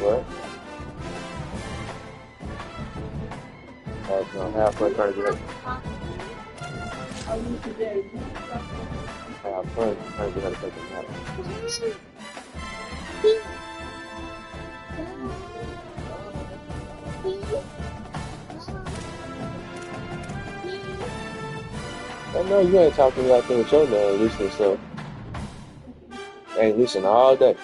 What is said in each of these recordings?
What? Oh, no, halfway trying to get it. Halfway trying to get it taken out. I know you ain't talking like that with your man loosening stuff. Ain't loosening all day.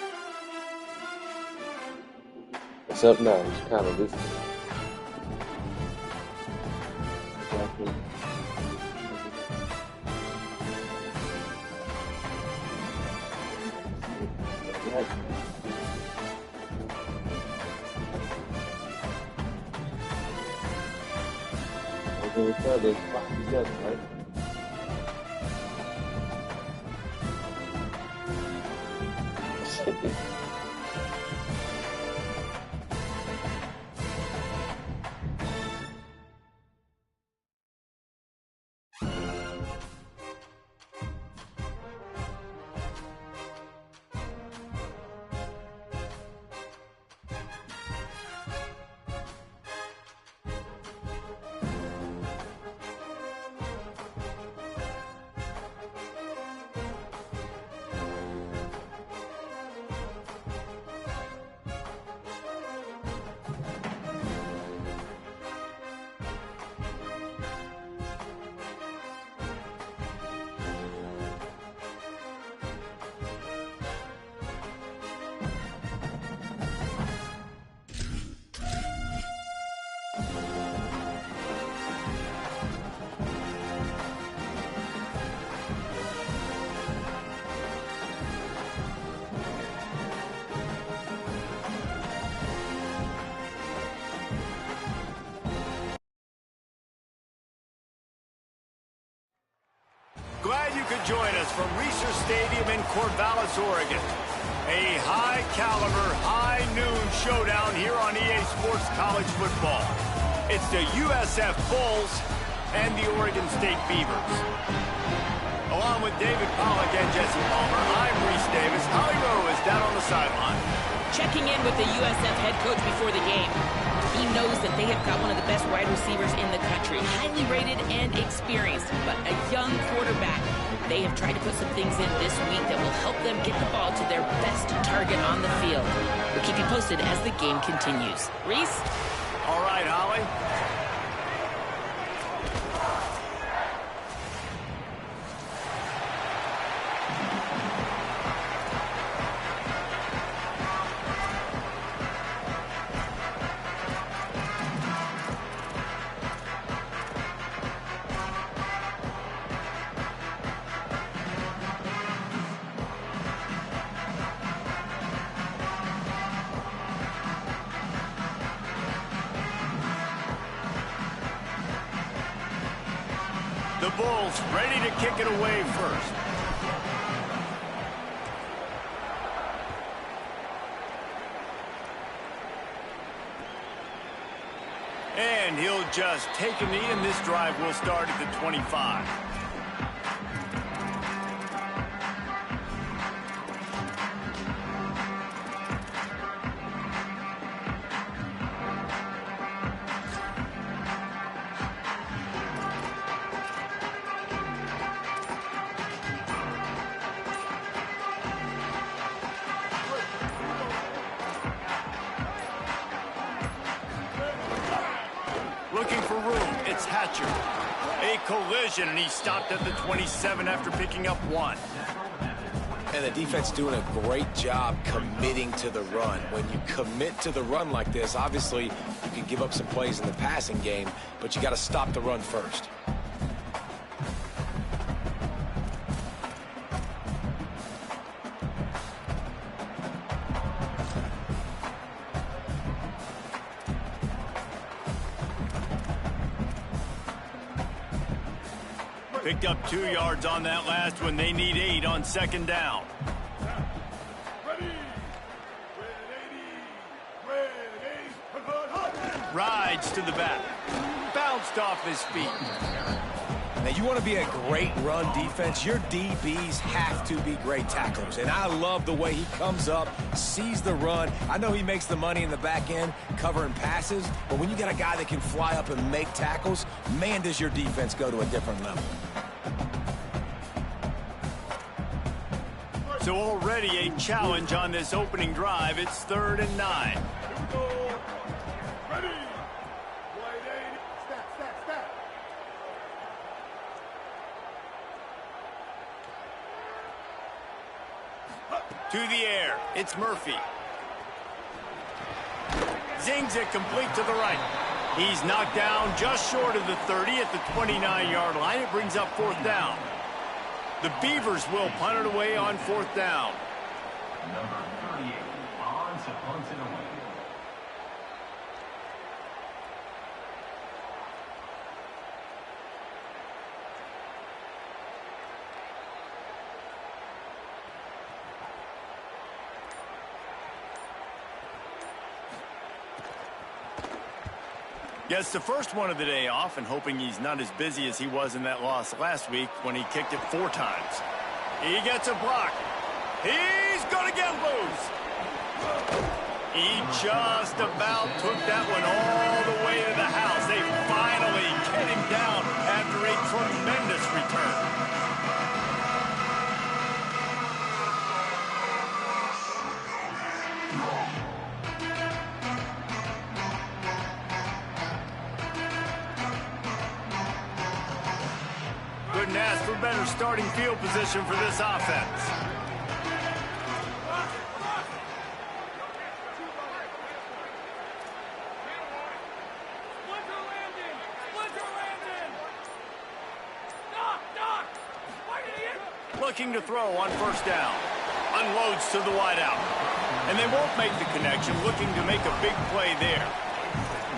Except now, it's kind of loosening. They're together, right? Glad you could join us from Reser Stadium in Corvallis, Oregon. A high-caliber, high-noon showdown here on EA Sports College Football. It's the USF Bulls and the Oregon State Beavers. Along with David Pollack and Jesse Palmer, I'm Reese Davis. Holly Rowe is down on the sideline. Checking in with the USF head coach before the game. He knows that they have got one of the best wide receivers in the country, highly rated and experienced, but a young quarterback. They have tried to put some things in this week that will help them get the ball to their best target on the field. We'll keep you posted as the game continues. Reese? All right, Holly. The Bulls ready to kick it away first. And he'll just take a knee, and this drive will start at the 25. Looking for room, it's Hatcher. A collision, and he stopped at the 27 after picking up one. And the defense doing a great job committing to the run. When you commit to the run like this, obviously you can give up some plays in the passing game, but you got to stop the run first. Picked up 2 yards on that last one. They need 8 on second down. Rides to the back. Bounced off his feet. Now, you want to be a great run defense, your DBs have to be great tacklers. And I love the way he comes up, sees the run. I know he makes the money in the back end covering passes, but when you got a guy that can fly up and make tackles, man, does your defense go to a different level. So already a challenge on this opening drive. It's 3rd and 9. Ready. Step. To the air, it's Murphy. Zings it complete to the right. He's knocked down just short of the 30 at the 29-yard line. It brings up 4th down. The Beavers will punt it away on 4th down. Number 38, on to punt it away. Gets the first one of the day off and hoping he's not as busy as he was in that loss last week when he kicked it 4 times. He gets a block. He's going to get loose. He just about took that one all the way to the house. They finally get him down after a tremendous return. Couldn't ask for better starting field position for this offense. Looking to throw on 1st down. Unloads to the wideout. And they won't make the connection, looking to make a big play there.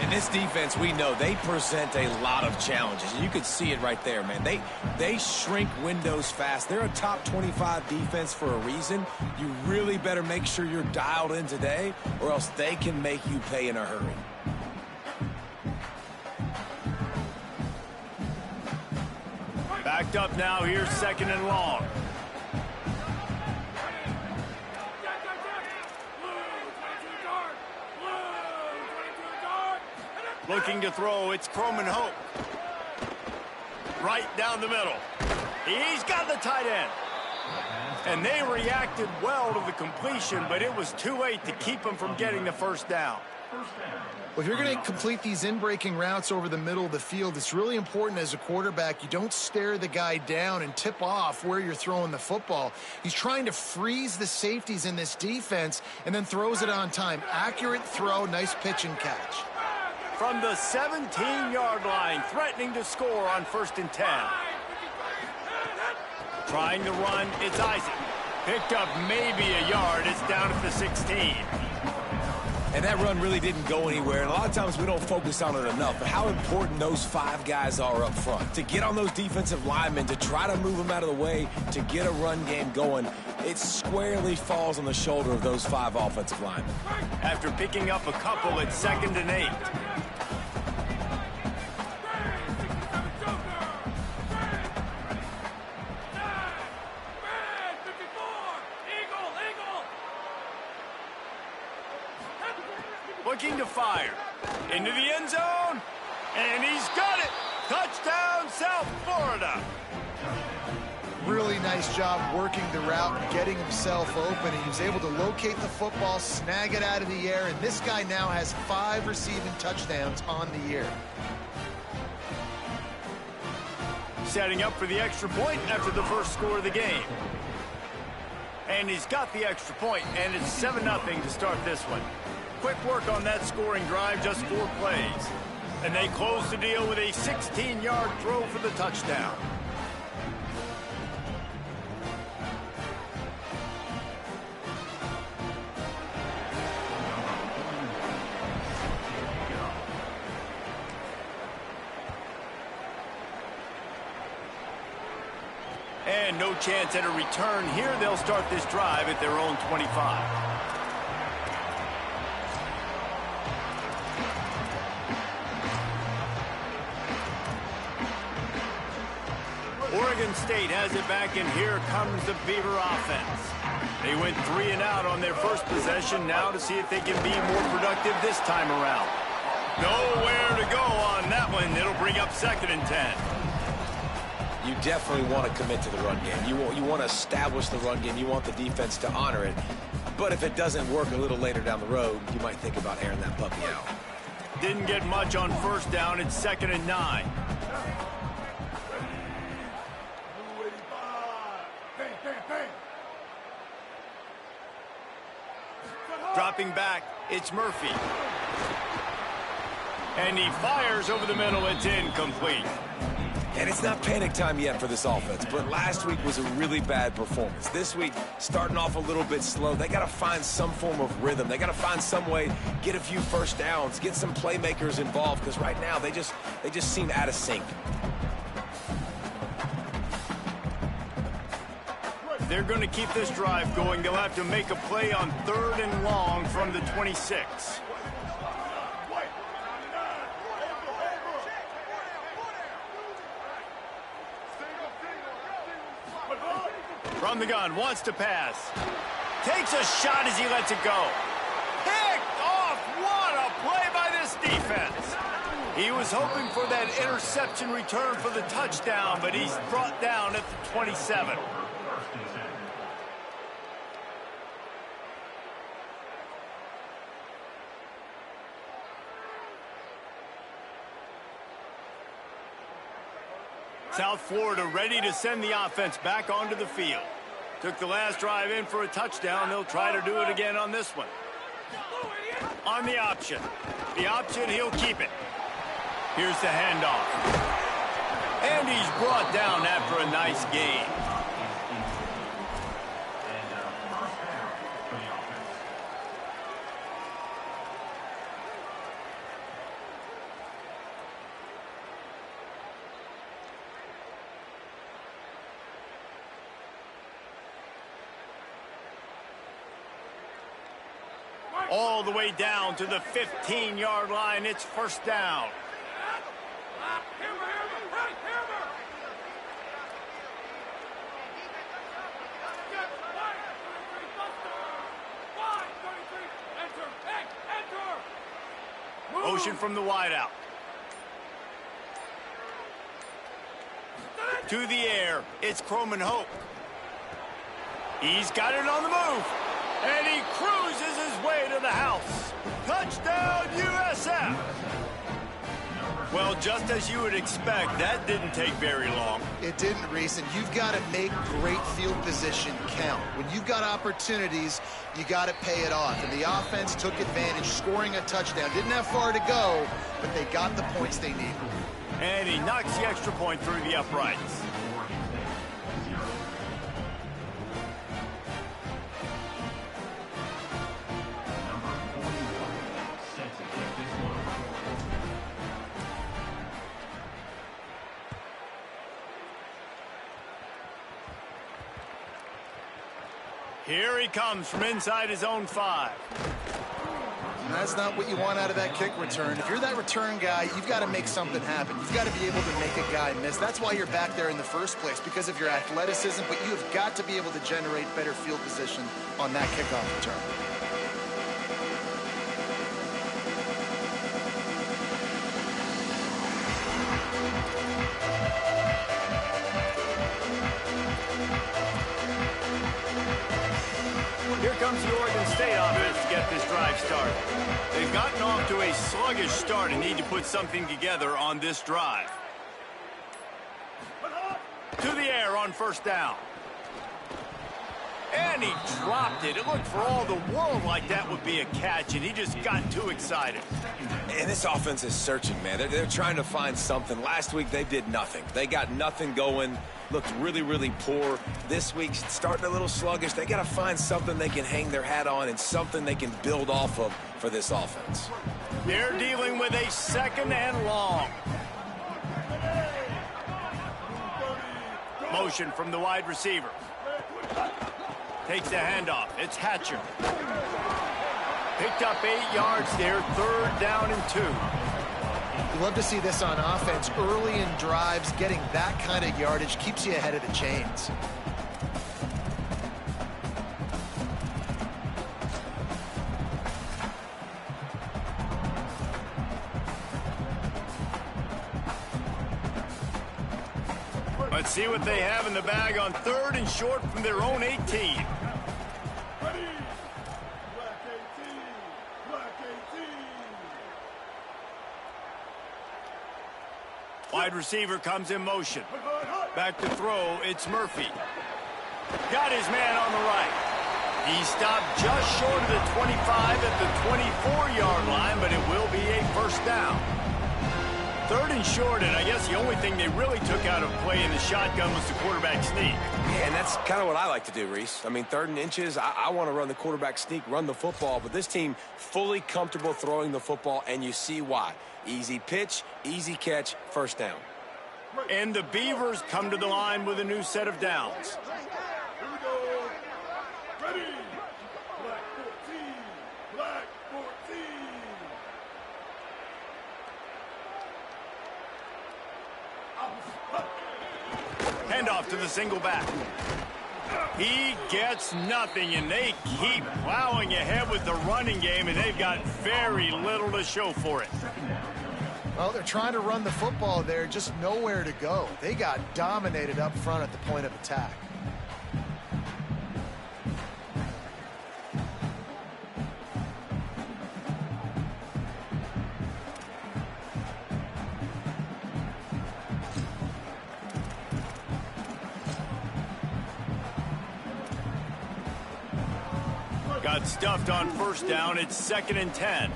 In this defense, we know they present a lot of challenges. You could see it right there, man. They shrink windows fast. They're a top 25 defense for a reason. You really better make sure you're dialed in today, or else they can make you pay in a hurry. Backed up now, here's 2nd and long. Looking to throw, it's Croman Hope. Right down the middle. He's got the tight end. And they reacted well to the completion, but it was too late to keep him from getting the 1st down. Well, if you're going to complete these in-breaking routes over the middle of the field, it's really important as a quarterback you don't stare the guy down and tip off where you're throwing the football. He's trying to freeze the safeties in this defense and then throws it on time. Accurate throw, nice pitch and catch. From the 17-yard line, threatening to score on 1st and 10. Trying to run, it's Isaac. Picked up maybe a yard, it's down at the 16. And that run really didn't go anywhere. And a lot of times we don't focus on it enough. But how important those 5 guys are up front. To get on those defensive linemen, to try to move them out of the way, to get a run game going, it squarely falls on the shoulder of those 5 offensive linemen. After picking up a couple, it's 2nd and 8. Looking to fire. Into the end zone. And he's got it. Touchdown, South Florida. Really nice job working the route and getting himself open. He was able to locate the football, snag it out of the air, and this guy now has 5 receiving touchdowns on the year. Setting up for the extra point after the first score of the game. And he's got the extra point, and it's 7-0 to start this one. Quick work on that scoring drive, just 4 plays. And they close the deal with a 16-yard throw for the touchdown. And no chance at a return here. They'll start this drive at their own 25. Oregon State has it back, and here comes the Beaver offense. They went 3 and out on their first possession, now to see if they can be more productive this time around. Nowhere to go on that one. It'll bring up 2nd and 10. You definitely want to commit to the run game. You want to establish the run game. You want the defense to honor it. But if it doesn't work a little later down the road, you might think about airing that puppy out. Didn't get much on 1st down. It's 2nd and 9. Dropping back, it's Murphy. And he fires over the middle. It's incomplete. And it's not panic time yet for this offense, but last week was a really bad performance. This week, starting off a little bit slow. They got to find some form of rhythm. They got to find some way, get a few first downs, get some playmakers involved, because right now they just seem out of sync. They're going to keep this drive going. They'll have to make a play on 3rd and long from the 26. From the gun, wants to pass. Takes a shot as he lets it go. Picked off. What a play by this defense. He was hoping for that interception return for the touchdown, but he's brought down at the 27. South Florida ready to send the offense back onto the field. Took the last drive in for a touchdown. They'll try to do it again on this one. On the option. The option, he'll keep it. Here's the handoff. And he's brought down after a nice gain. All the way down to the 15-yard line. It's 1st down. Motion from the wideout. To the air. It's Croman Hope. He's got it on the move. And he cruises his way to the house. Touchdown, USF! Well, just as you would expect, that didn't take very long. It didn't, Reese, and you've got to make great field position count. When you've got opportunities, you got to pay it off. And the offense took advantage, scoring a touchdown. Didn't have far to go, but they got the points they needed. And he knocks the extra point through the uprights. Here he comes from inside his own 5. That's not what you want out of that kick return. If you're that return guy, you've got to make something happen. You've got to be able to make a guy miss. That's why you're back there in the first place, because of your athleticism, but you have got to be able to generate better field position on that kickoff return. Here comes the Oregon State offense to get this drive started. They've gotten off to a sluggish start and need to put something together on this drive. To the air on 1st down. And he dropped it. It looked for all the world like that would be a catch, and he just got too excited. And this offense is searching, man. They're trying to find something. Last week, they did nothing. They got nothing going. Looked really, really poor. This week, starting a little sluggish. They got to find something they can hang their hat on and something they can build off of for this offense. They're dealing with a 2nd and long. Motion from the wide receiver. Takes the handoff. It's Hatcher. Picked up 8 yards there. 3rd down and 2. You love to see this on offense. Early in drives, getting that kind of yardage keeps you ahead of the chains. Let's see what they have in the bag on 3rd and short from their own 18. Ready. Black 18. Black 18. Wide receiver comes in motion. Back to throw, it's Murphy. Got his man on the right. He stopped just short of the 25 at the 24-yard line, but it will be a first down. 3rd and short, and I guess the only thing they really took out of play in the shotgun was the quarterback sneak. Yeah, and that's kind of what I like to do, Reese. I mean, 3rd and inches, I want to run the quarterback sneak, run the football, but this team fully comfortable throwing the football, and you see why. Easy pitch, easy catch, first down. And the Beavers come to the line with a new set of downs. Here we go. Ready. Black 14. Black 14. Handoff to the single back. He gets nothing, and they keep plowing ahead with the running game, and they've got very little to show for it. Well, they're trying to run the football there, just nowhere to go. They got dominated up front at the point of attack. Got stuffed on first down. It's 2nd and 10.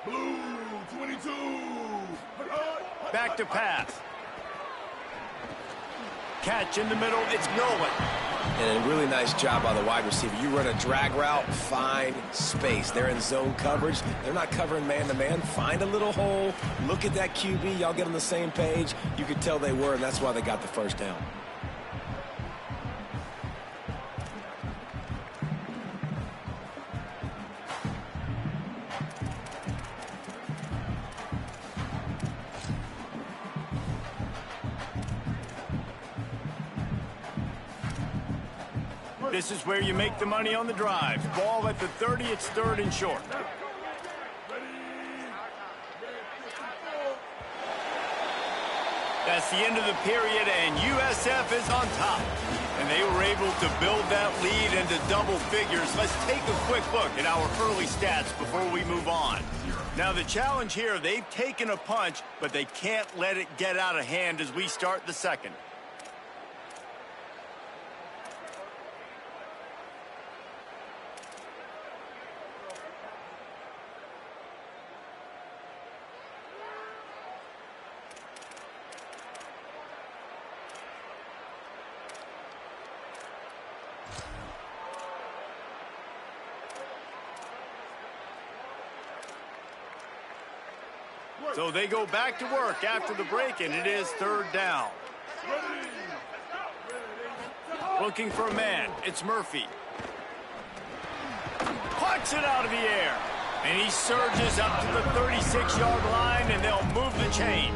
Blue 22. Back to pass. Catch in the middle. It's Nolan. And a really nice job by the wide receiver. You run a drag route, find space. They're in zone coverage. They're not covering man-to-man. Find a little hole. Look at that QB. Y'all get on the same page. You could tell they were, and that's why they got the first down. This is where you make the money on the drive. Ball at the 30, it's 3rd and short. That's the end of the period, and USF is on top. And they were able to build that lead into double figures. Let's take a quick look at our early stats before we move on. Now, the challenge here, they've taken a punch, but they can't let it get out of hand as we start the second. So they go back to work after the break, and it is 3rd down. Looking for a man. It's Murphy. Pucks it out of the air. And he surges up to the 36-yard line, and they'll move the chain.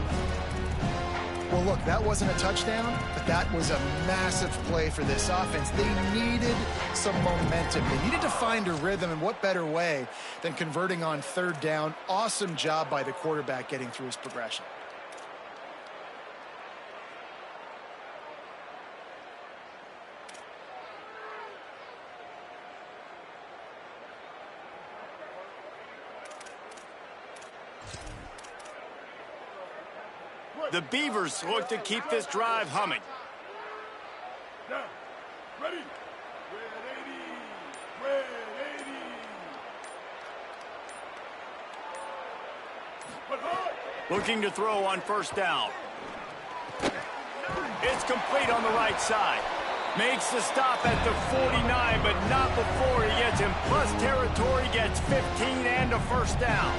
Well, look, that wasn't a touchdown, but that was a massive play for this offense. They needed some momentum. They needed to find a rhythm, and what better way than converting on 3rd down. Awesome job by the quarterback getting through his progression. The Beavers look to keep this drive humming. Down. Ready. Red 80. Red 80. But hard. Looking to throw on first down. It's complete on the right side. Makes the stop at the 49, but not before he gets in plus territory, gets 15 and a first down.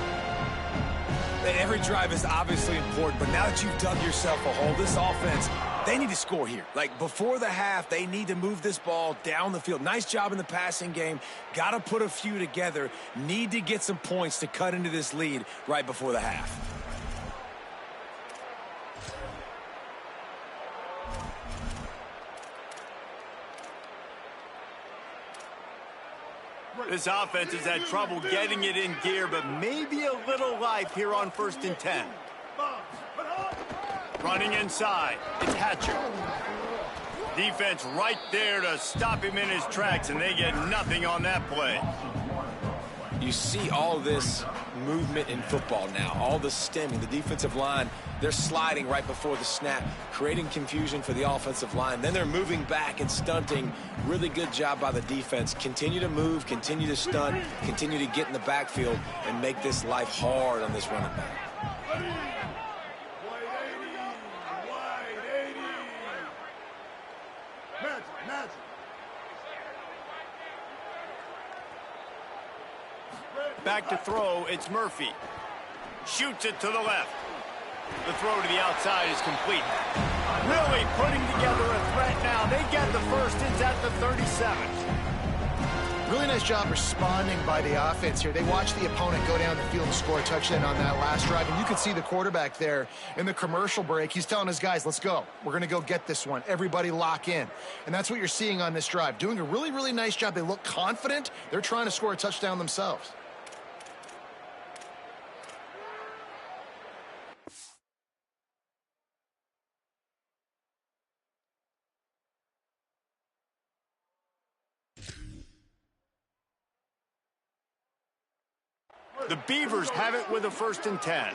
Every drive is obviously important, but now that you've dug yourself a hole, this offense, they need to score here. Like, before the half, they need to move this ball down the field. Nice job in the passing game. Got to put a few together. Need to get some points to cut into this lead right before the half. This offense has had trouble getting it in gear, but maybe a little life here on 1st and 10. Running inside, it's Hatcher. Defense right there to stop him in his tracks, and they get nothing on that play. You see all this movement in football now, all the stemming, the defensive line, they're sliding right before the snap, creating confusion for the offensive line. Then they're moving back and stunting. Really good job by the defense. Continue to move, continue to stunt, continue to get in the backfield and make this life hard on this running back. Back to throw, it's Murphy. Shoots it to the left. The throw to the outside is complete. Really putting together a threat now. They get the first. It's at the 37. Really nice job responding by the offense here. They watched the opponent go down the field and score a touchdown on that last drive. And you could see the quarterback there in the commercial break. He's telling his guys, let's go. We're going to go get this one. Everybody lock in. And that's what you're seeing on this drive. Doing a really, really nice job. They look confident. They're trying to score a touchdown themselves. The Beavers have it with a 1st and 10. Here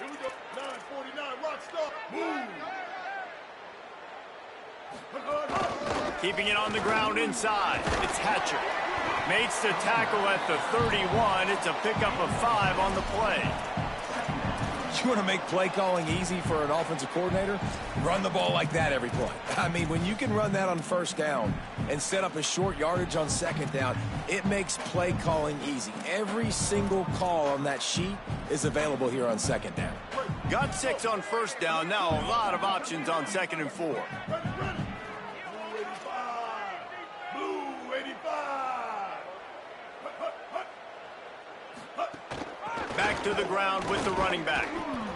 we go. 9:49, rock stop. Move. Keeping it on the ground inside. It's Hatcher. Makes the tackle at the 31. It's a pickup of 5 on the play. You want to make play calling easy for an offensive coordinator? Run the ball like that every play. I mean, when you can run that on 1st down and set up a short yardage on 2nd down, it makes play calling easy. Every single call on that sheet is available here on 2nd down. Got 6 on 1st down. Now a lot of options on 2nd and 4. Blue 85. Back to the ground with the running back.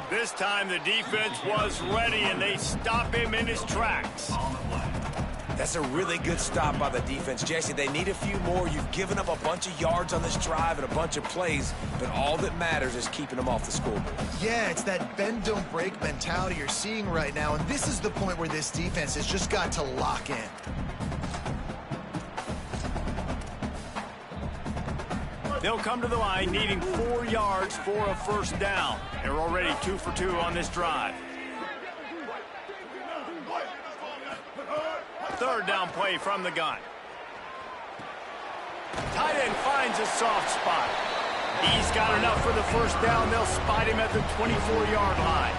This time the defense was ready, and they stop him in his tracks. That's a really good stop by the defense. Jesse, they need a few more. You've given up a bunch of yards on this drive and a bunch of plays, but all that matters is keeping them off the scoreboard. Yeah, it's that bend, don't break mentality you're seeing right now, and this is the point where this defense has just got to lock in. They'll come to the line needing 4 yards for a 1st down. They're already 2 for 2 on this drive. 3rd down play from the gun. Tight end finds a soft spot. He's got enough for the 1st down. They'll spot him at the 24-yard line.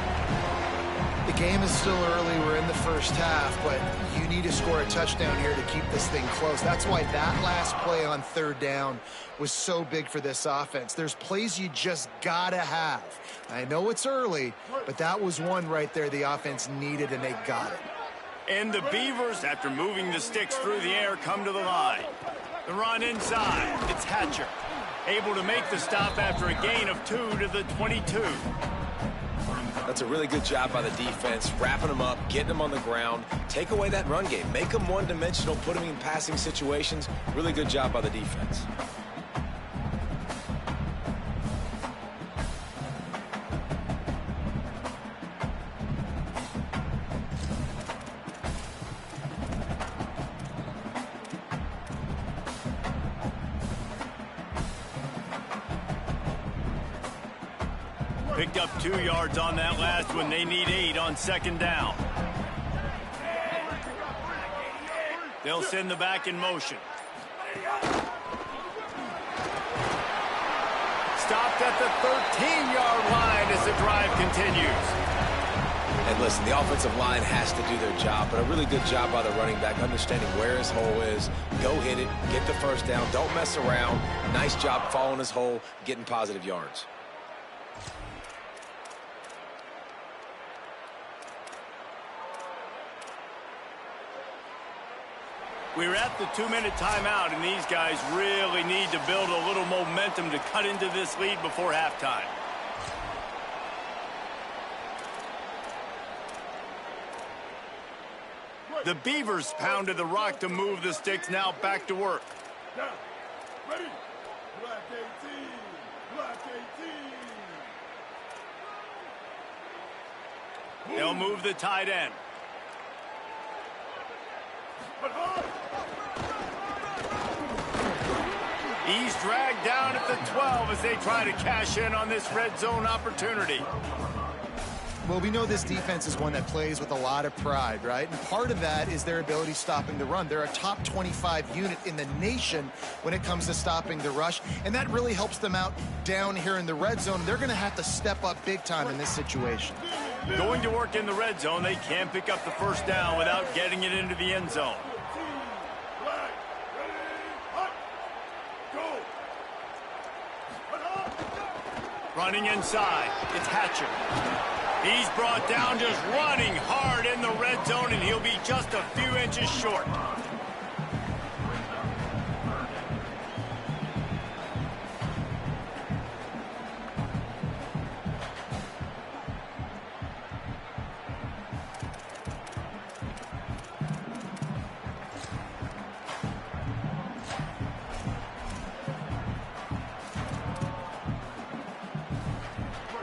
The game is still early. We're in the 1st half, but you need to score a touchdown here to keep this thing close. That's why that last play on 3rd down was so big for this offense. There's plays you just gotta have. I know it's early, but that was one right there the offense needed, and they got it. And the Beavers, after moving the sticks through the air, come to the line. The run inside. It's Hatcher. Able to make the stop after a gain of 2 to the 22. That's a really good job by the defense, wrapping them up, getting them on the ground, take away that run game, make them one-dimensional, put them in passing situations. Really good job by the defense. Picked up 2 yards on that last one. They need 8 on 2nd down. They'll send the back in motion. Stopped at the 13-yard line as the drive continues. And listen, the offensive line has to do their job, but a really good job by the running back, understanding where his hole is. Go hit it, get the first down, don't mess around. Nice job following his hole, getting positive yards. We're at the 2-minute timeout, and these guys really need to build a little momentum to cut into this lead before halftime. The Beavers pounded the rock to move the sticks, now back to work. Now, ready? Black 18. Black 18. They'll move the tight end. He's dragged down at the 12 as they try to cash in on this red zone opportunity. Well, we know this defense is one that plays with a lot of pride, right? And part of that is their ability stopping the run. They're a top 25 unit in the nation when it comes to stopping the rush, and that really helps them out down here in the red zone. They're going to have to step up big time in this situation. Going to work in the red zone, they can't pick up the first down without getting it into the end zone. Running inside, it's Hatcher. He's brought down just running hard in the red zone, and he'll be just a few inches short.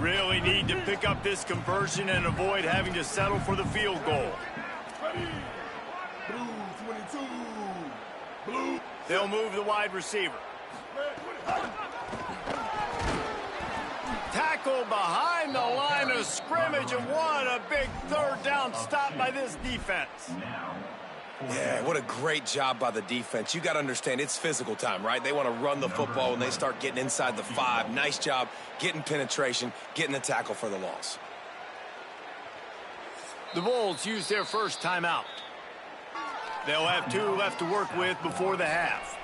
Really need to pick up this conversion and avoid having to settle for the field goal. Ready? Blue 22. Blue. They'll move the wide receiver. Tackle behind the line of scrimmage, and what a big third down stop by this defense. Yeah, what a great job by the defense. You got to understand, it's physical time, right? They want to run the football when they start getting inside the 5. Nice job getting penetration, getting the tackle for the loss. The Bulls use their first timeout. They'll have 2 left to work with before the half.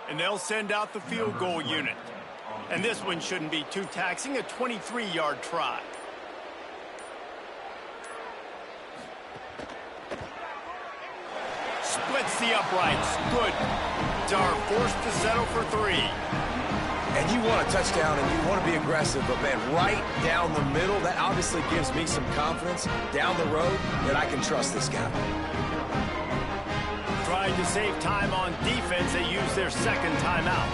And they'll send out the field goal unit. And this one shouldn't be too taxing, a 23-yard try. Splits the uprights. Good. Are forced to settle for 3. And you want a touchdown and you want to be aggressive, but man, right down the middle, that obviously gives me some confidence down the road that I can trust this guy. Trying to save time on defense, they use their second timeout.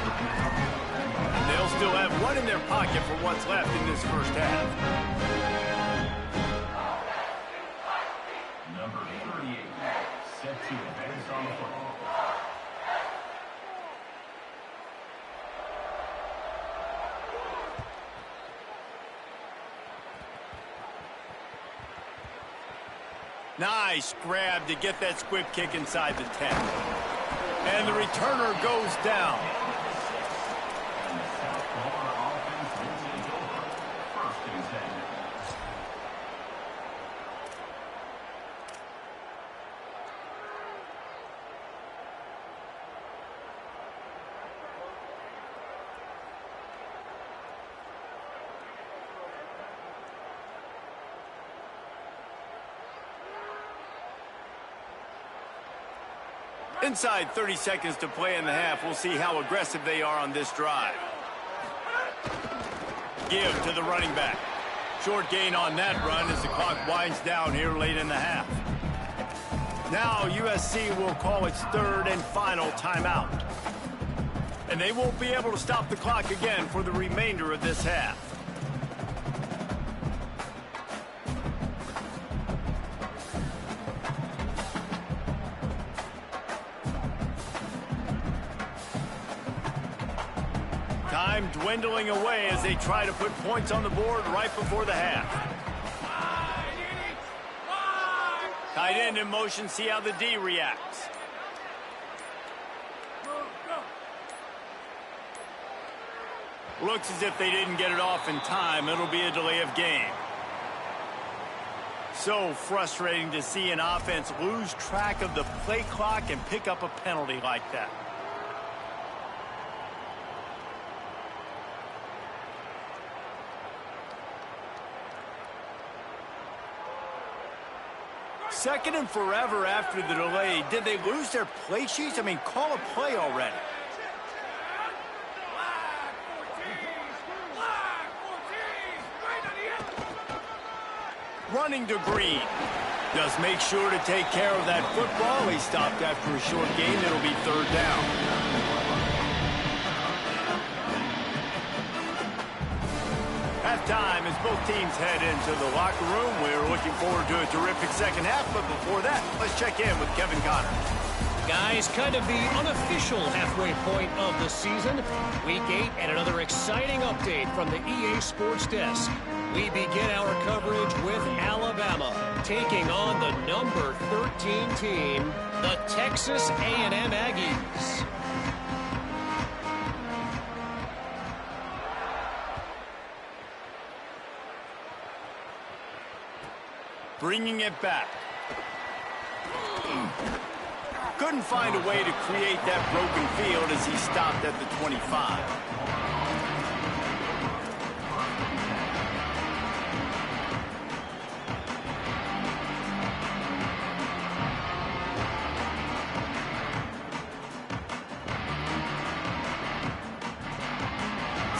And they'll still have 1 in their pocket for what's left in this first half. Number 38, set to advance on the football. Nice grab to get that squib kick inside the 10. And the returner goes down. And the South Florida offense will take over. 1st and 10. Inside 30 seconds to play in the half. We'll see how aggressive they are on this drive. Give to the running back. Short gain on that run as the clock winds down here late in the half. Now USC will call its 3rd and final timeout. And they won't be able to stop the clock again for the remainder of this half. Time dwindling away as they try to put points on the board right before the half. Tight end in motion, see how the D reacts. Looks as if they didn't get it off in time. It'll be a delay of game. So frustrating to see an offense lose track of the play clock and pick up a penalty like that. Second and forever after the delay. Did they lose their play sheets? I mean, call a play already. Running to Green. Just make sure to take care of that football. He stopped after a short gain. It'll be third down. Halftime as both teams head into the locker room. We're looking forward to a terrific second half, but before that, let's check in with Kevin Connor. Guys, kind of the unofficial halfway point of the season. Week 8 and another exciting update from the EA Sports Desk. We begin our coverage with Alabama taking on the number 13 team, the Texas A&M Aggies. Bringing it back. Couldn't find a way to create that broken field as he stopped at the 25.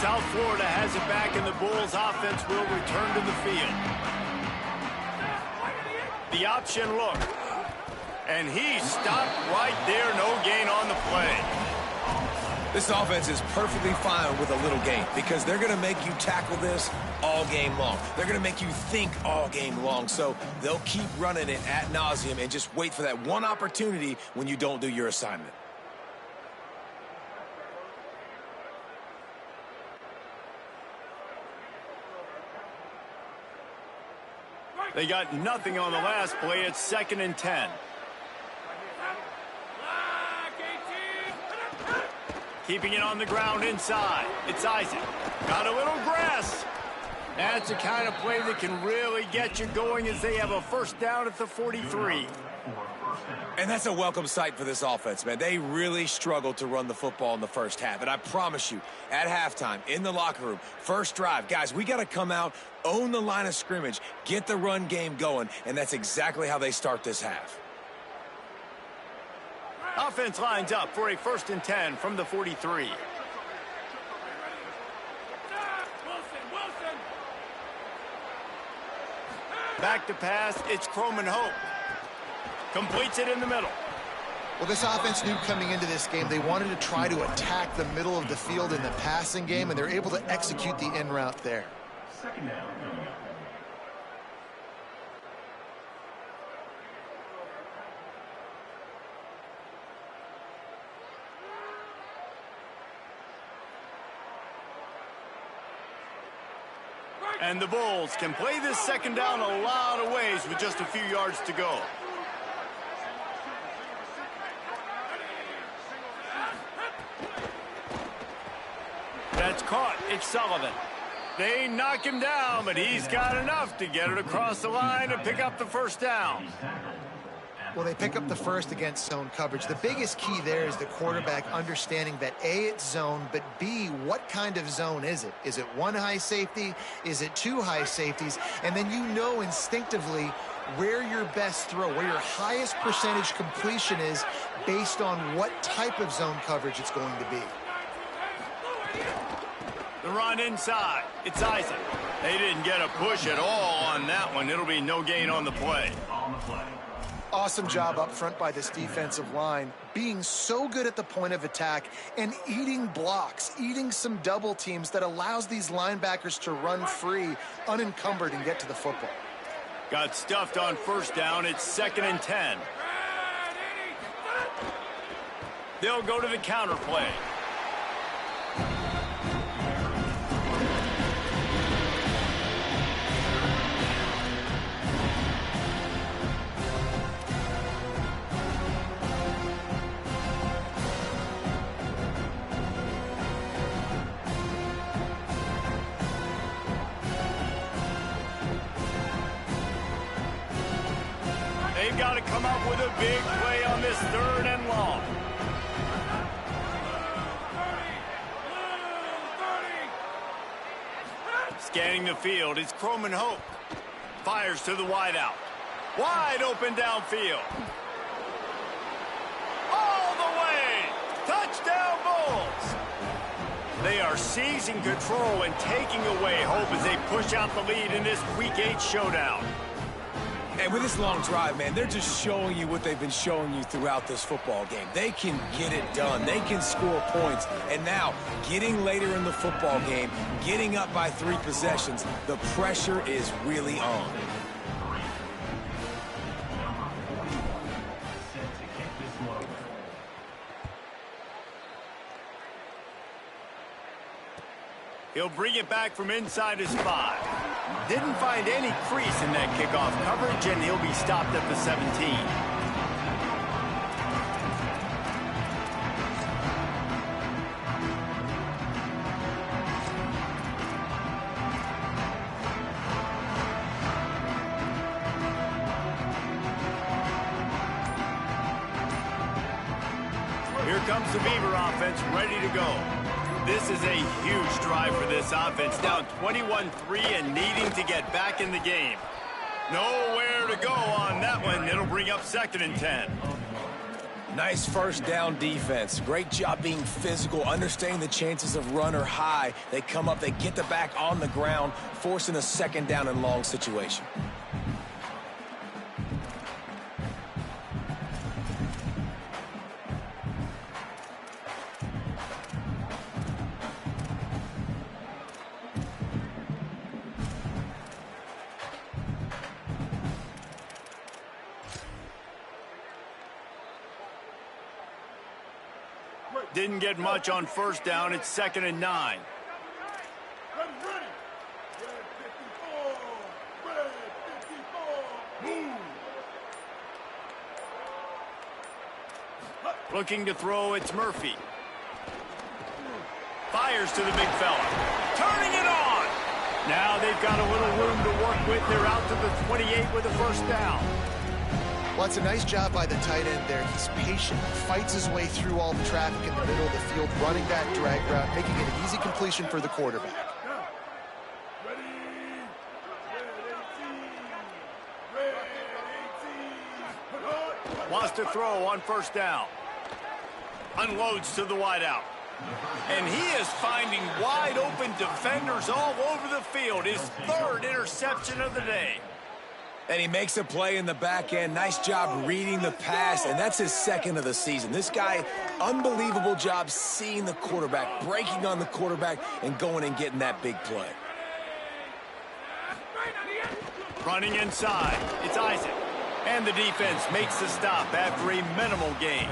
South Florida has it back, and the Bulls offense will return to the field. The option look. And he stopped right there. No gain on the play. This offense is perfectly fine with a little gain because they're going to make you tackle this all game long. They're going to make you think all game long. So they'll keep running it ad nauseum and just wait for that one opportunity when you don't do your assignment. They got nothing on the last play. It's 2nd and 10. Keeping it on the ground inside. It's Isaac. Got a little grass. That's the kind of play that can really get you going as they have a first down at the 43. And that's a welcome sight for this offense, man. They really struggled to run the football in the first half. And I promise you, at halftime, in the locker room, first drive, guys, we got to come out, own the line of scrimmage, get the run game going, and that's exactly how they start this half. Offense lines up for a 1st and 10 from the 43. Back to pass, it's Croman Hope. Completes it in the middle. Well, this offense knew coming into this game they wanted to try to attack the middle of the field in the passing game, and they're able to execute the in route there. Second down. And the Bulls can play this second down a lot of ways with just a few yards to go. That's caught. It's Sullivan. They knock him down, but he's got enough to get it across the line and pick up the first down. Well, they pick up the first against zone coverage. The biggest key there is the quarterback understanding that A, it's zone, but B, what kind of zone is it? Is it one high safety? Is it two high safeties? And then you know instinctively where your best throw, where your highest percentage completion is based on what type of zone coverage it's going to be. The run inside. It's Isaac. They didn't get a push at all on that one. It'll be no gain on the play. Awesome job up front by this defensive line, being so good at the point of attack and eating blocks, eating some double teams that allows these linebackers to run free, unencumbered, and get to the football. Got stuffed on first down. It's 2nd and 10. They'll go to the counter play. They've got to come up with a big play on this 3rd and long. Scanning the field is Hope. Fires to the wideout. Wide open downfield. All the way. Touchdown Bulls. They are seizing control and taking away hope as they push out the lead in this Week 8 showdown. And with this long drive, man, they're just showing you what they've been showing you throughout this football game. They can get it done. They can score points. And now, getting later in the football game, getting up by 3 possessions, the pressure is really on. He'll bring it back from inside his 5. Didn't find any crease in that kickoff coverage, and he'll be stopped at the 17. Here comes the Beaver offense, ready to go. This is a huge drive for this offense, down 21-3 and needing to get back in the game. Nowhere to go on that one. It'll bring up 2nd and 10. Nice first down defense. Great job being physical, understanding the chances of run are high. They come up, they get the back on the ground, forcing a 2nd down and long situation. Didn't get much on 1st down. It's 2nd and 9. Ready. Red 54. Move. Looking to throw, it's Murphy. Fires to the big fella. Turning it on. Now they've got a little room to work with. They're out to the 28 with a 1st down. Well, it's a nice job by the tight end there. He's patient, fights his way through all the traffic in the middle of the field, running that drag route, making it an easy completion for the quarterback. Ready. Red 18. Wants to throw on 1st down. Unloads to the wideout. And he is finding wide open defenders all over the field. His 3rd interception of the day. And he makes a play in the back end. Nice job reading the pass, and that's his 2nd of the season. This guy, unbelievable job seeing the quarterback, breaking on the quarterback, and going and getting that big play. Running inside, it's Isaac. And the defense makes the stop after a minimal gain.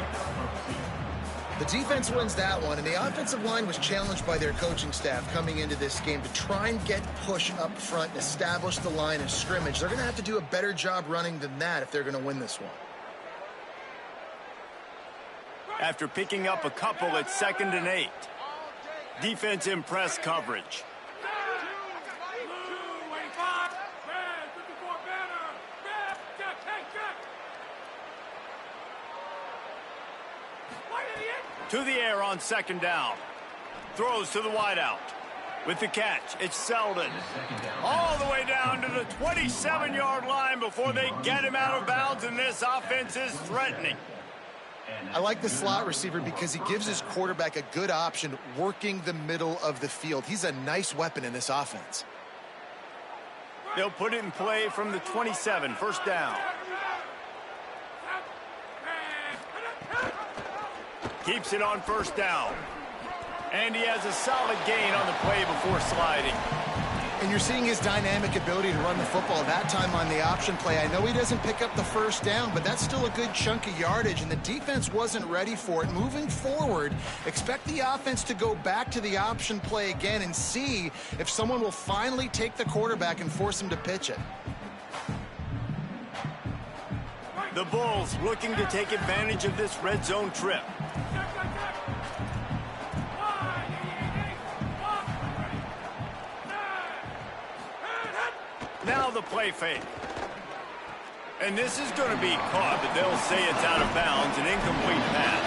The defense wins that one, and the offensive line was challenged by their coaching staff coming into this game to try and get push up front and establish the line of scrimmage. They're going to have to do a better job running than that if they're going to win this one. After picking up a couple at 2nd and 8. Defense in press coverage. To the air on 2nd down. Throws to the wideout. With the catch, it's Selden. All the way down to the 27-yard line before they get him out of bounds, and this offense is threatening. I like the slot receiver because he gives his quarterback a good option working the middle of the field. He's a nice weapon in this offense. They'll put it in play from the 27, 1st down. Keeps it on 1st down. And he has a solid gain on the play before sliding. And you're seeing his dynamic ability to run the football, that time on the option play. I know he doesn't pick up the 1st down, but that's still a good chunk of yardage, and the defense wasn't ready for it. Moving forward, expect the offense to go back to the option play again and see if someone will finally take the quarterback and force him to pitch it. The Bulls looking to take advantage of this red zone trip. Now the play fake. And this is going to be caught, but they'll say it's out of bounds, an incomplete pass.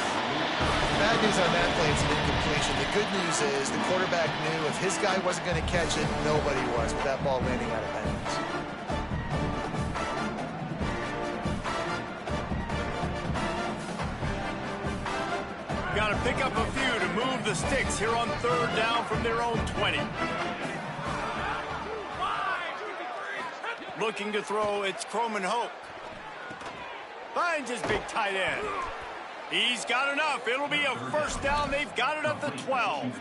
Bad news on that play, it's an incompletion. The good news is the quarterback knew if his guy wasn't going to catch it, nobody was with that ball landing out of bounds. Got to pick up a few to move the sticks here on 3rd down from their own 20. Looking to throw, it's GHOGH. Finds his big tight end. He's got enough. It'll be a 1st down. They've got it at the 12.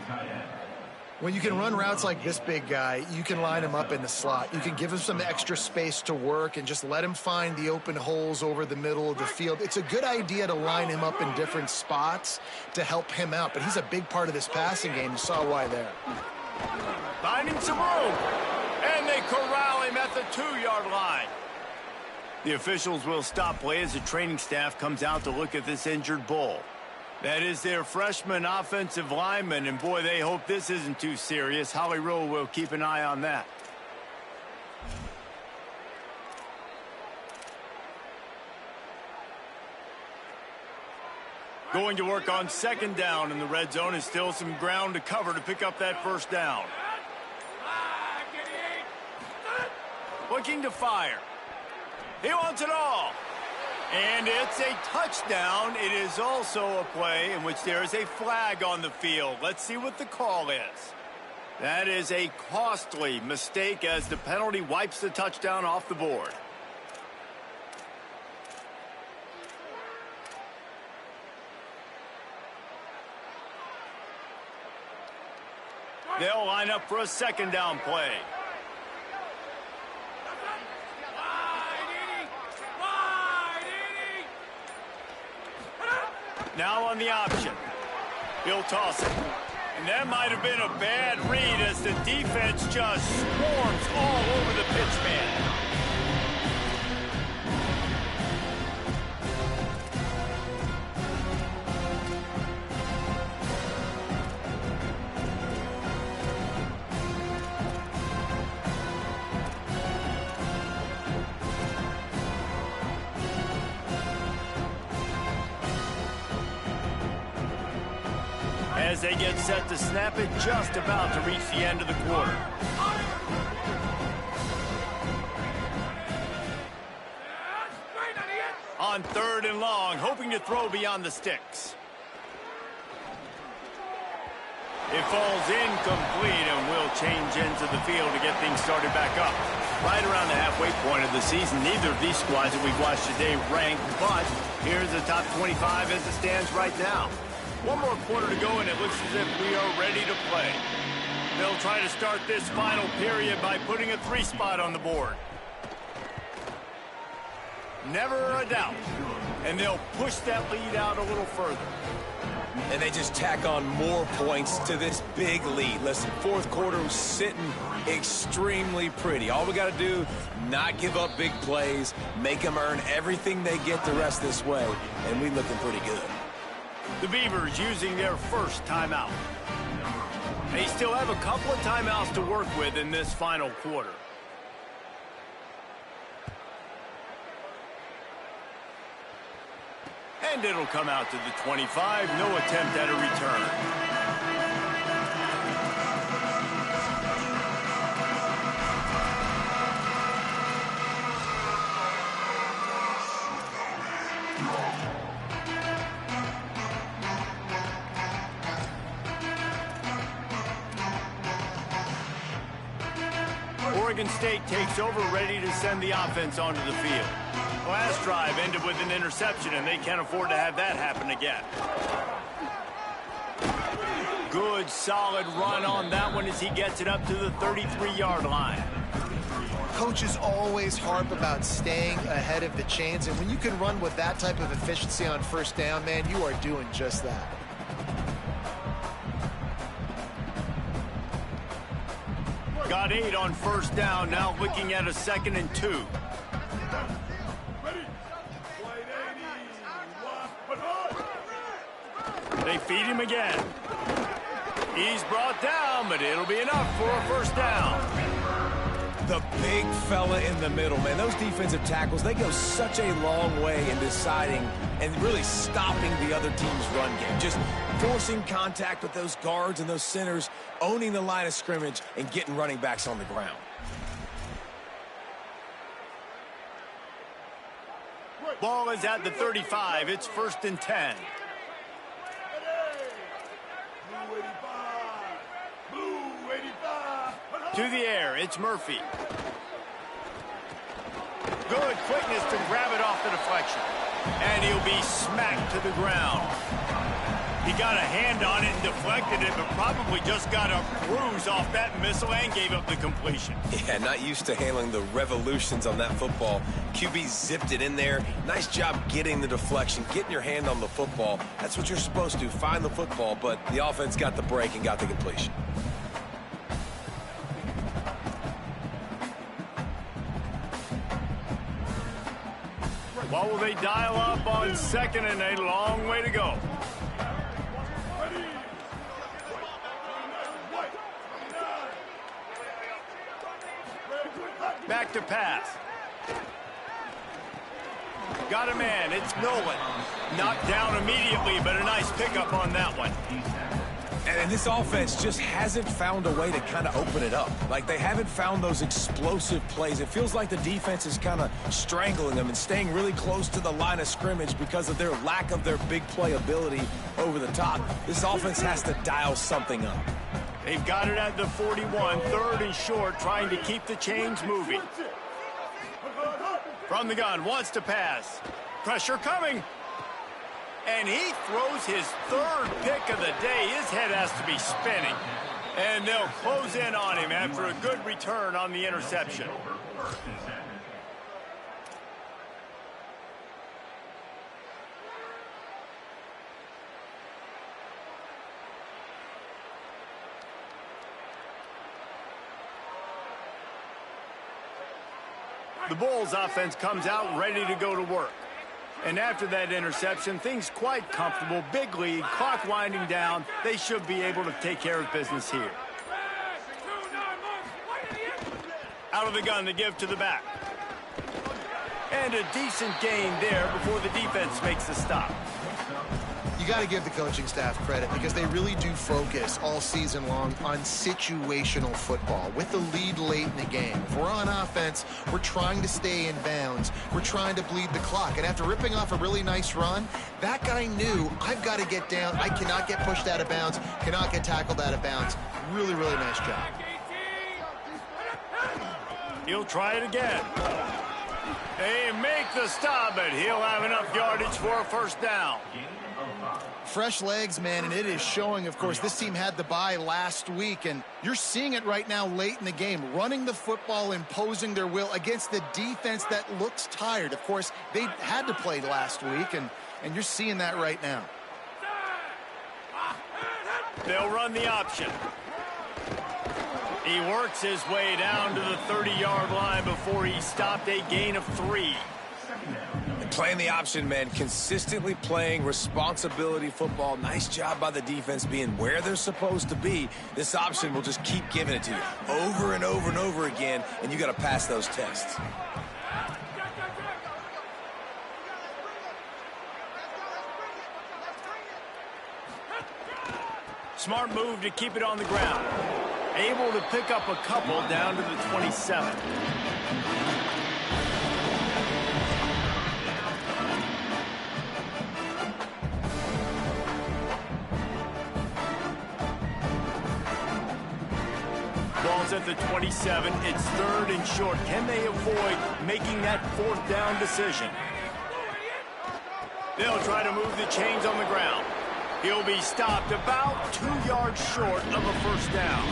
When you can run routes like this big guy, you can line him up in the slot. You can give him some extra space to work and just let him find the open holes over the middle of the field. It's a good idea to line him up in different spots to help him out, but he's a big part of this passing game. You saw why there. Finding some room. And they corral him at the 2-yard line. The officials will stop play as the training staff comes out to look at this injured bull. That is their freshman offensive lineman, and boy, they hope this isn't too serious. Holly Rowe will keep an eye on that. Going to work on 2nd down in the red zone, and still some ground to cover to pick up that 1st down. Looking to fire. He wants it all. And it's a touchdown. It is also a play in which there is a flag on the field. Let's see what the call is. That is a costly mistake as the penalty wipes the touchdown off the board. They'll line up for a 2nd down play. Now on the option. He'll toss it. And that might have been a bad read as the defense just swarms all over the pitch man. As they get set to snap it, just about to reach the end of the quarter. On 3rd and long, hoping to throw beyond the sticks. It falls incomplete and will change ends of the field to get things started back up. Right around the halfway point of the season, neither of these squads that we've watched today ranked, but here's the top 25 as it stands right now. One more quarter to go, and it looks as if we are ready to play. They'll try to start this final period by putting a 3 spot on the board. Never a doubt. And they'll push that lead out a little further. And they just tack on more points to this big lead. Listen, 4th quarter was sitting extremely pretty. All we got to do, not give up big plays, make them earn everything they get the rest this way, and we looking pretty good. The Beavers using their 1st timeout. They still have a couple of timeouts to work with in this final quarter. And it'll come out to the 25. No attempt at a return. Oregon State takes over, ready to send the offense onto the field. Last drive ended with an interception, and they can't afford to have that happen again. Good, solid run on that one as he gets it up to the 33-yard line. Coaches always harp about staying ahead of the chains, and when you can run with that type of efficiency on 1st down, man, you are doing just that. Got 8 on 1st down, now looking at a 2nd and 2. They feed him again. He's brought down, but it'll be enough for a 1st down. The big fella in the middle, man. Those defensive tackles, they go such a long way in deciding and really stopping the other team's run game. Just forcing contact with those guards and those centers, owning the line of scrimmage, and getting running backs on the ground. Ball is at the 35. It's 1st and 10. To the air, it's Murphy. Good quickness to grab it off the deflection. And he'll be smacked to the ground. He got a hand on it and deflected it, but probably just got a bruise off that missile and gave up the completion. Yeah, not used to handling the revolutions on that football. QB zipped it in there. Nice job getting the deflection, getting your hand on the football. That's what you're supposed to, find the football, but the offense got the break and got the completion. What will they dial up on 2nd and a long way to go? Back to pass. Got a man. It's Nolan. Knocked down immediately, but a nice pickup on that one. And this offense just hasn't found a way to kind of open it up. Like, they haven't found those explosive plays. It feels like the defense is kind of strangling them and staying really close to the line of scrimmage because of their lack of their big play ability over the top. This offense has to dial something up. They've got it at the 41, 3rd and short, trying to keep the chains moving. From the gun, wants to pass. Pressure coming. And he throws his 3rd pick of the day. His head has to be spinning. And they'll close in on him after a good return on the interception. The Bulls offense comes out ready to go to work. And after that interception, things quite comfortable. Big lead, clock winding down. They should be able to take care of business here. Out of the gun, the give to the back. And a decent gain there before the defense makes the stop. You got to give the coaching staff credit because they really do focus all season long on situational football with the lead late in the game. If we're on offense, we're trying to stay in bounds. We're trying to bleed the clock. And after ripping off a really nice run, that guy knew, I've got to get down. I cannot get pushed out of bounds, cannot get tackled out of bounds. Really, really nice job. He'll try it again. They make the stop, but he'll have enough yardage for a 1st down. Fresh legs, man, and it is showing. Of course, this team had the bye last week, and you're seeing it right now late in the game, running the football, imposing their will against the defense that looks tired. Of course, they had to play last week, and you're seeing that right now. They'll run the option. He works his way down to the 30-yard line before he stopped, a gain of 3. Playing the option, man, consistently playing responsibility football. Nice job by the defense being where they're supposed to be. This option will just keep giving it to you over and over and over again, and you got to pass those tests. Smart move to keep it on the ground. Able to pick up a couple down to the 27. Ball's at the 27. It's 3rd and short. Can they avoid making that 4th down decision? They'll try to move the chains on the ground. He'll be stopped about 2 yards short of a 1st down.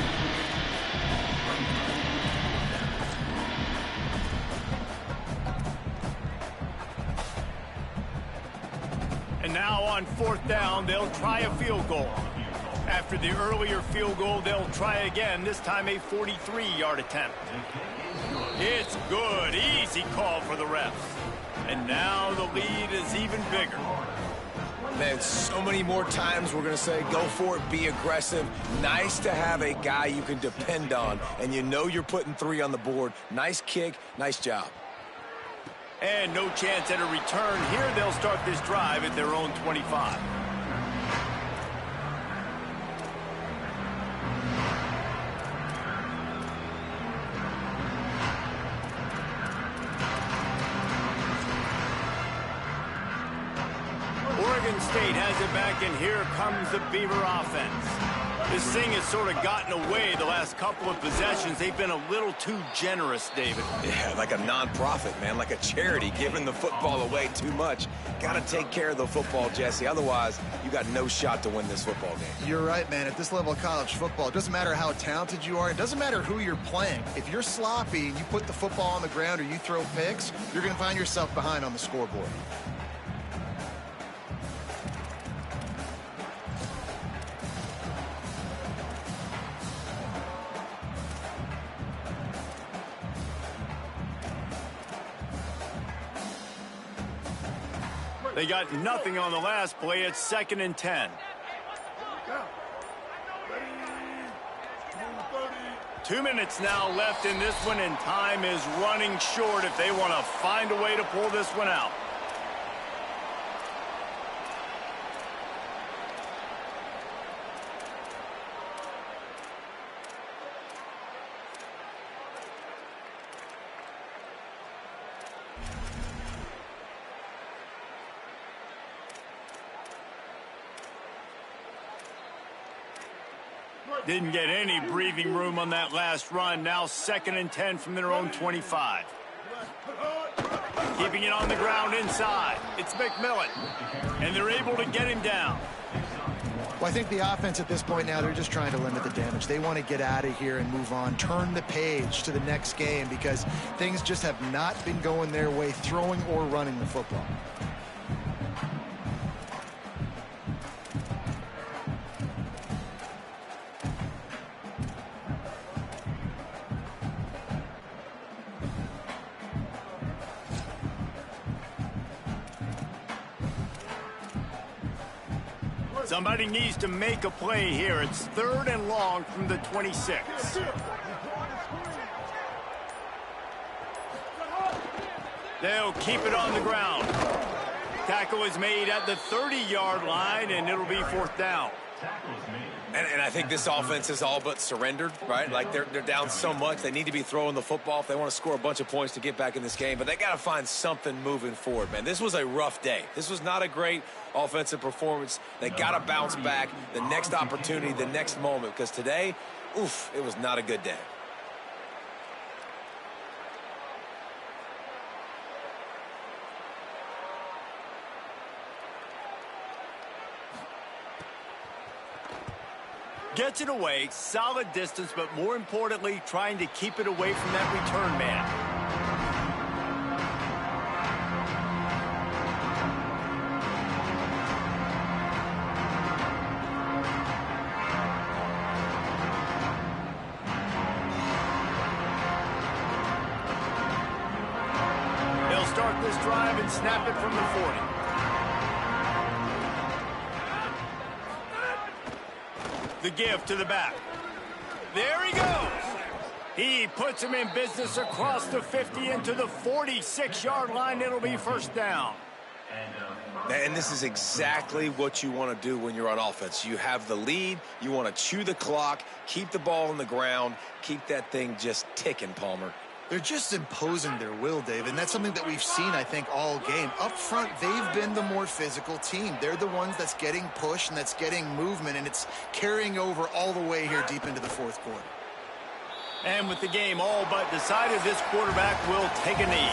And now on 4th down, they'll try a field goal. After the earlier field goal, they'll try again, this time a 43-yard attempt. It's good. Easy call for the refs. And now the lead is even bigger. Man, so many more times we're going to say, go for it, be aggressive. Nice to have a guy you can depend on, and you know you're putting 3 on the board. Nice kick, nice job. And no chance at a return here. They'll start this drive at their own 25. Oregon State has it back, and here comes the Beaver offense. This thing has sort of gotten away the last couple of possessions. They've been a little too generous, David. Yeah, like a non-profit, man, like a charity, giving the football away too much. Got to take care of the football, Jesse. Otherwise, you got no shot to win this football game. You're right, man. At this level of college football, it doesn't matter how talented you are. It doesn't matter who you're playing. If you're sloppy and you put the football on the ground or you throw picks, you're going to find yourself behind on the scoreboard. They got nothing on the last play. It's 2nd and 10. 2 minutes now left in this one, and time is running short if they want to find a way to pull this one out. Didn't get any breathing room on that last run. Now 2nd and 10 from their own 25. Keeping it on the ground inside. It's McMillan. And they're able to get him down. Well, I think the offense at this point now, they're just trying to limit the damage. They want to get out of here and move on. Turn the page to the next game because things just have not been going their way, throwing or running the football. Somebody needs to make a play here. It's 3rd and long from the 26. They'll keep it on the ground. Tackle is made at the 30-yard line, and it'll be 4th down. And I think this offense is all but surrendered, right? Like they're down so much. They need to be throwing the football if they want to score a bunch of points to get back in this game. But they got to find something moving forward, man. This was a rough day. This was not a great offensive performance. They got to bounce back the next opportunity, the next moment. Because today, oof, it was not a good day. Gets it away, solid distance, but more importantly, trying to keep it away from that return man. They'll start this drive and snap it from the 40. The give to the back. There he goes. He puts him in business across the 50 into the 46-yard line. It'll be 1st down. And this is exactly what you want to do when you're on offense. You have the lead. You want to chew the clock, keep the ball on the ground, keep that thing just ticking, Palmer. They're just imposing their will, Dave, and that's something that we've seen, I think, all game. Up front, they've been the more physical team. They're the ones that's getting pushed and that's getting movement, and it's carrying over all the way here deep into the 4th quarter. And with the game all but decided, this quarterback will take a knee.